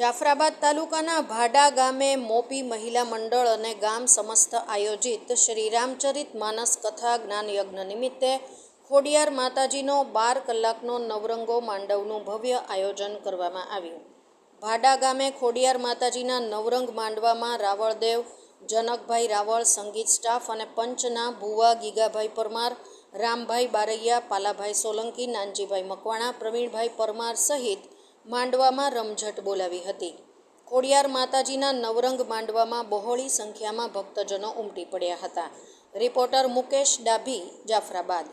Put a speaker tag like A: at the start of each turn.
A: જાફરાબાદ તાલુકાના ભાડા ગામે મોપી મહિલા મંડળ અને ગામ સમસ્ત આયોજિત શ્રી રામચરિત માનસ કથા જ્ઞાનયજ્ઞ નિમિત્તે ખોડિયાર માતાજીનો 12 કલાકનો નવરંગો માંડવનું ભવ્ય આયોજન કરવામાં આવ્યું. ભાડા ગામે ખોડિયાર માતાજીના નવરંગ માંડવામાં રાવળદેવ, જનકભાઈ રાવળ, સંગીત સ્ટાફ અને પંચના ભુવા ગીગાભાઈ પરમાર, રામભાઈ બારૈયા, પાલાભાઈ સોલંકી, નાનજીભાઈ મકવાણા, પ્રવીણભાઈ પરમાર સહિત માંડવામાં રમઝટ બોલાવી હતી. ખોડિયાર માતાજીના નવરંગ માંડવામાં બહોળી સંખ્યામાં ભક્તજનો ઉમટી પડ્યા હતા. રિપોર્ટર મુકેશ ડાભી, જાફરાબાદ.